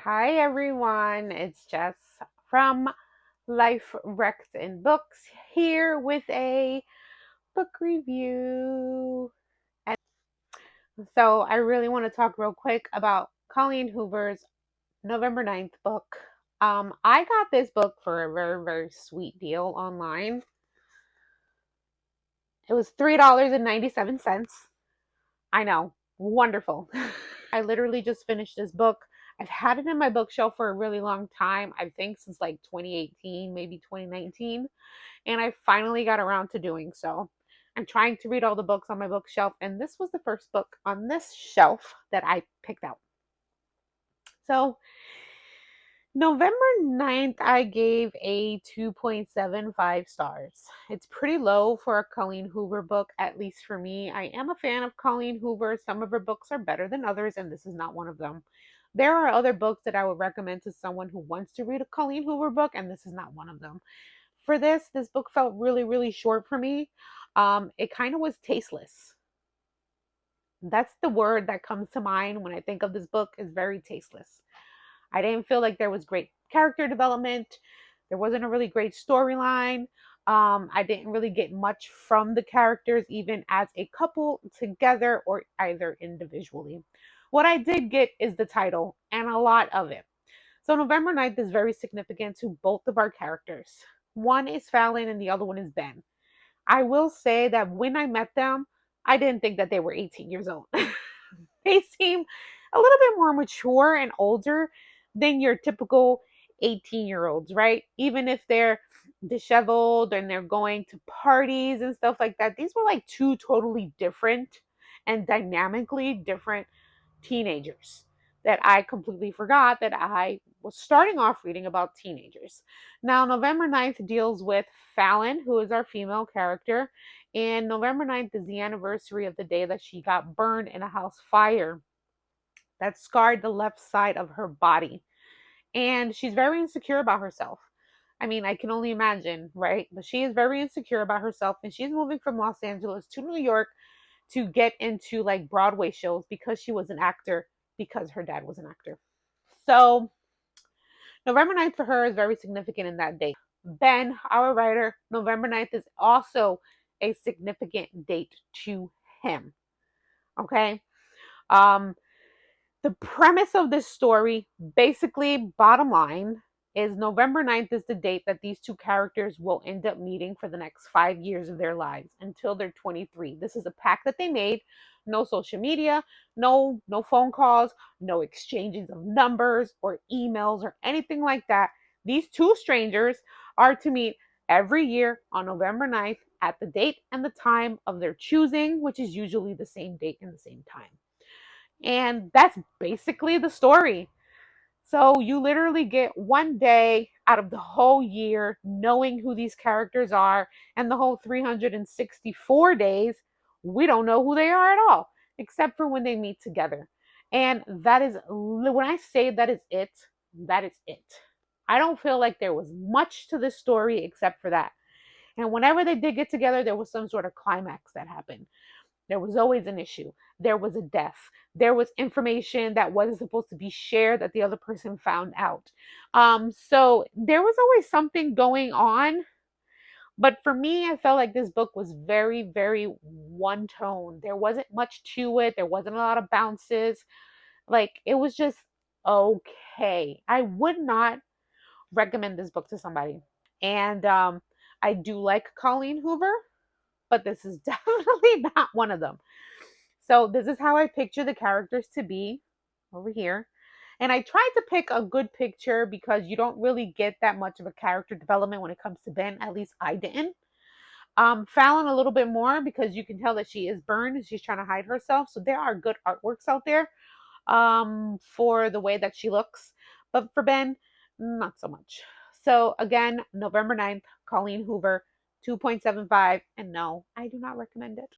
Hi everyone, it's Jess from Life Wrecked in Books here with a book review. And so I really want to talk real quick about Colleen Hoover's November 9th book. I got this book for a very, very sweet deal online. It was $3.97. I know, wonderful. I literally just finished this book. I've had it in my bookshelf for a really long time. I think since like 2018, maybe 2019. And I finally got around to doing so. I'm trying to read all the books on my bookshelf, and this was the first book on this shelf that I picked out. So, November 9th, I gave a 2.75 stars. It's pretty low for a Colleen Hoover book, at least for me. I am a fan of Colleen Hoover. Some of her books are better than others, and this is not one of them. There are other books that I would recommend to someone who wants to read a Colleen Hoover book, and this is not one of them. For this book felt really, really short for me. It kind of was tasteless. That's the word that comes to mind when I think of this book, is very tasteless. I didn't feel like there was great character development. There wasn't a really great storyline. I didn't really get much from the characters, even as a couple together or either individually. What I did get is the title and a lot of it. So November 9th is very significant to both of our characters. One is Fallon and the other one is Ben. I will say that when I met them, I didn't think that they were 18 years old. They seem a little bit more mature and older than your typical 18-year-olds, right? Even if they're disheveled and they're going to parties and stuff like that, these were like two totally different and dynamically different teenagers that I completely forgot that I was starting off reading about teenagers. Now, November 9th deals with Fallon, who is our female character, and November 9th is the anniversary of the day that she got burned in a house fire that scarred the left side of her body. And she's very insecure about herself. I mean, I can only imagine, right? But she is very insecure about herself, and she's moving from Los Angeles to New York to get into like Broadway shows because she was an actor, because her dad was an actor. So, November 9th for her is very significant in that date. Ben, our writer, November 9th is also a significant date to him. Okay? Um, the premise of this story, basically, bottom line, is November 9th is the date that these two characters will end up meeting for the next 5 years of their lives until they're 23. This is a pact that they made. No social media, no phone calls, no exchanges of numbers or emails or anything like that. These two strangers are to meet every year on November 9th at the date and the time of their choosing, which is usually the same date and the same time. And that's basically the story. So you literally get one day out of the whole year knowing who these characters are, and the whole 364 days, we don't know who they are at all, except for when they meet together. And that is, when I say that is it, that is it. I don't feel like there was much to this story except for that. And whenever they did get together, there was some sort of climax that happened. There was always an issue. There was a death. There was information that wasn't supposed to be shared that the other person found out. So there was always something going on. But for me, I felt like this book was very, very one tone. There wasn't much to it. There wasn't a lot of bounces. Like, it was just okay. I would not recommend this book to somebody. And I do like Colleen Hoover, but this is definitely not one of them. So this is how I picture the characters to be over here. And I tried to pick a good picture because you don't really get that much of a character development when it comes to Ben. At least I didn't. Fallon a little bit more because you can tell that she is burned and she's trying to hide herself. So there are good artworks out there for the way that she looks. But for Ben, not so much. So again, November 9th, Colleen Hoover, 2.75. And no, I do not recommend it.